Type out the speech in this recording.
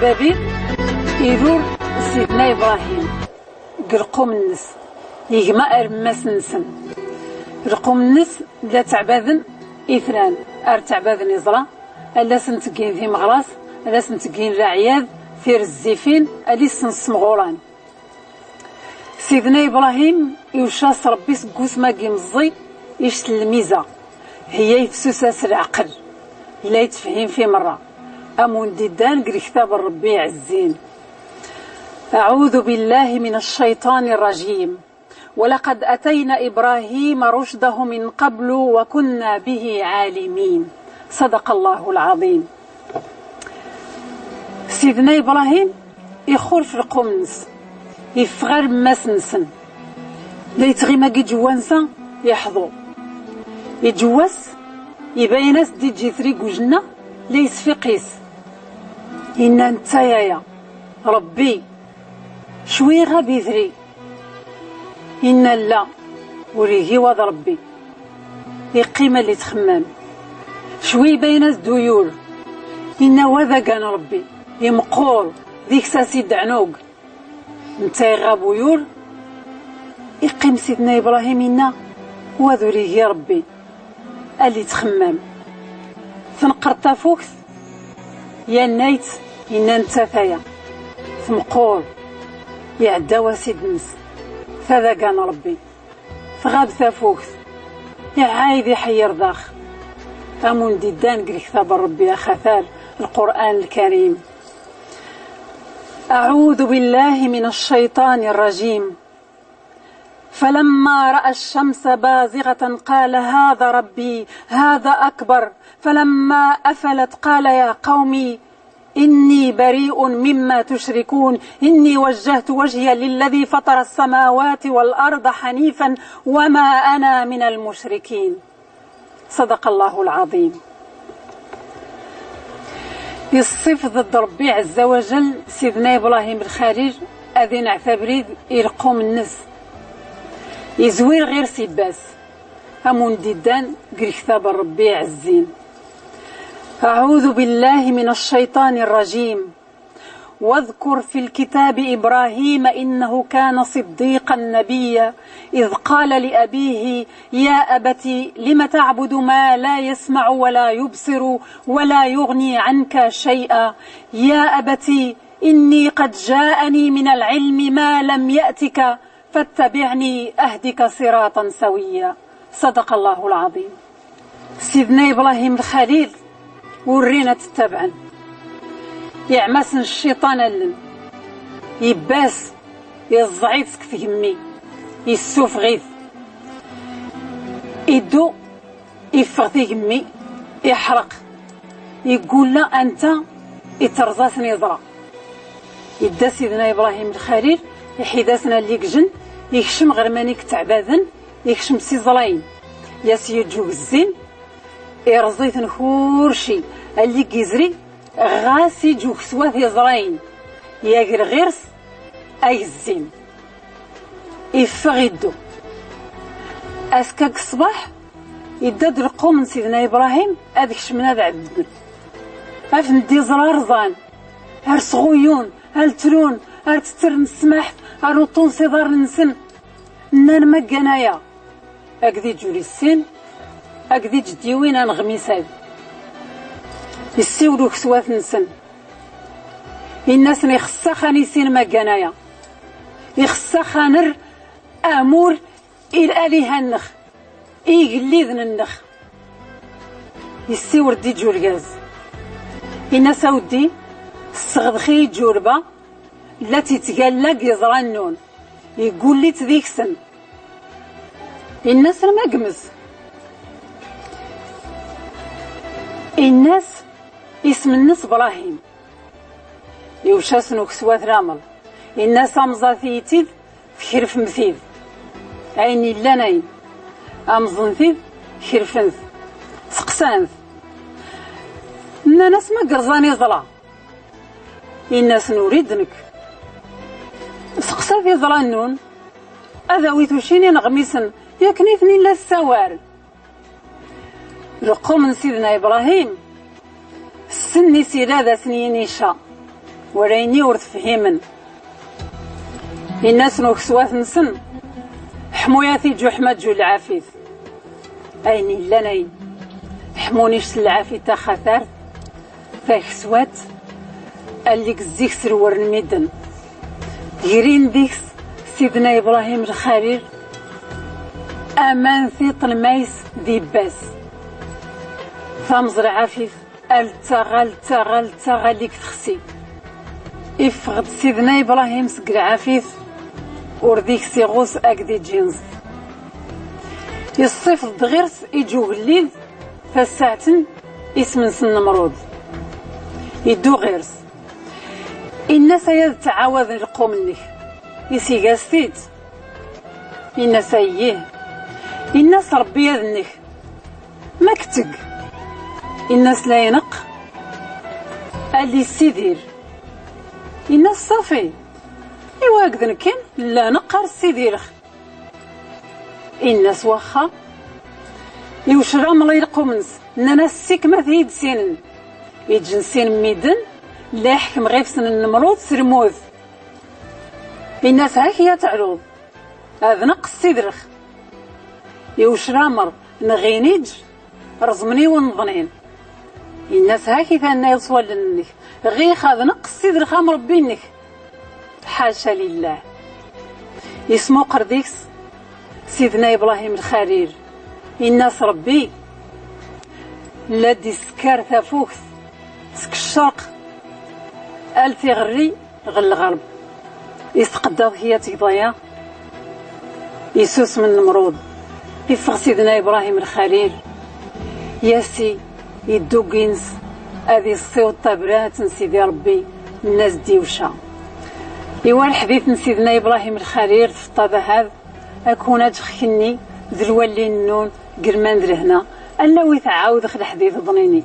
بابي يدور سيدنا إبراهيم قلقوا من الناس يجمع أرماس نسن قلقوا من الناس لا تعبادن إثنان تعبادن يزرى ألا سنتقين في مغراس ألا سنتقين رعياد في الزيفين ألي سنسمغوران سيدنا إبراهيم يوشاس ربي سقوس ما قيمزي يشت الميزة هي يفسوساس العقل لا يتفهم في مرة أمون ديدان قري كتاب ربي عزين. أعوذ بالله من الشيطان الرجيم. ولقد أتينا إبراهيم رشده من قبل وكنا به عالمين. صدق الله العظيم. سيدنا إبراهيم يخور في القمنس يفغر ماس نسن لا يتغي ما جوانسا يحضو يجواس يبيناس دي جيثري وجنا ليس في قيس إن انت يا ربي شوي غبي ثري إن لا وريهي واد ربي يقيمة اللي تخمم شوي بيناس ديور إن وذا كان ربي يمقور ذيك ساسي دعنوق انت غابو يور يقيم سيدنا إبراهيم إنا وذريه ربي اللي تخمم تنقرطا فوكس يا نايت إن انت ثايا ثمقور يعدى واسيد نس فذا كان ربي فغاب ثافوكس يا عايد يحير ضاخ أمون ديدان قري كتاب ربي يا خثال القرآن الكريم. أعوذ بالله من الشيطان الرجيم. فلما رأى الشمس بازغة قال هذا ربي هذا أكبر فلما أفلت قال يا قومي إني بريء مما تشركون إني وجهت وجهي للذي فطر السماوات والأرض حنيفا وما أنا من المشركين. صدق الله العظيم. يصف ضد ربي عز وجل سيدنا إبراهيم الخارج أذين عفابريد يرقوم الناس يزوير غير سيباس أمون ديدان قري كتاب ربي عزين. أعوذ بالله من الشيطان الرجيم. واذكر في الكتاب إبراهيم إنه كان صديقا نبيا إذ قال لأبيه يا أبت لم تعبد ما لا يسمع ولا يبصر ولا يغني عنك شيئا يا أبت إني قد جاءني من العلم ما لم يأتك فاتبعني أهدك صراطا سويا. صدق الله العظيم. سيدنا إبراهيم الخليل ورينا تتبعن يعمسن الشيطان اللن يباس يزعيد في همي يسوف غيث يدو يفغ في همي يحرق يقول لا أنت يترزاسني يضرى يدا سيدنا إبراهيم الخليل يحيداسنا اللي يكجن يكشم غرمانيك تعباذن يكشم سيزلاين ياسيو جوج الزين يرزيت نخورشي اللي كيزري غاسي جوك سواث يزراين ياقر غيرس اي الزين يفغ يدو اسكاك الصباح يداد رقو من سيدنا ابراهيم هذيك شمنا ذا عدن افن دي زرار زان هر صغيون هل ترون هل تترن السماح هل وطون صدار نسن نان مقنايا اكذي جولي السن اكذي جديوين انغميساد يسيولو كسوات نسن الناس يخصا خانيسين مقنايا يخصا خانر امور الالهه النخ يقليذن النخ يسيور دي جولغاز الناس اودي الصغدخي جوربه التي تقلق يزرانون يقول لي تذيكسن الناس ما قمز الناس اسم الناس ابراهيم يوشاسنو كسوات رامل الناس امزاثيتيف خرف مثيف عيني لانين امزنثيف خرفنث سقسانث الناس ما قرزاني ظلا الناس نريدنك سقسا في ظلانون هذا ويتوشيني نغميسن يكنيفني لا السوار رقو من سيدنا إبراهيم سني سيرادة سنينيشا وريني ورتفهيمن الناس نوكسوات نسن حموياتي جو حماد جو العافيث أيني لانين حمونيش العافيث تا خطر فاكسوات اللي كزيك سرور الميدن يرين ديكس سيدنا إبراهيم الخليل أمان في طلميس دي باس فمزرع عفيف التغال ليك تخسي إفغد سيدنا إبراهيم سقل عفيف ورديك سيغوس أكدي جينز يصيف الدغيرس إجو الليل فالساعتن اسم سن نمرود يدو غيرس الناس يتعاوذ القوم منك يسيقاستيت الناس ايه الناس ربي يذنك ما كتق الناس لا ينق اللي السيدير الناس صافي ايوا هكذا كان لا نقر السيدير الناس واخا يوشرا ملا يلقو منس اننا السيك ما ثيد سينن يجنسين ميدن لا يحكم غير سن النمرود سرموذ الناس هاكيا تعرض هذا نقص سيدرخ يوش رامر نغينيج رزمني ونظنين الناس هاكي فانا يصول لنك غيخ هذا نقص سيدرخ مربينك حاشا لله اسمو قرديكس سيدنا إبراهيم الخليل الناس ربي لا ديسكار ثافوكس سك الشرق التي غري غل الغرب يسقدر هي تيضايا يسوس من النمرود يفغ سيدنا إبراهيم الخليل ياسي يدوكينس هذه الصوت طابرات سيدي ربي الناس ديوشا إيوا الحديث من سيدنا إبراهيم الخليل في الطابة هذا أكون أجخني ذلوالي النون قرمان ذرهنا ألا ويتعاود خل الحديث ظنيني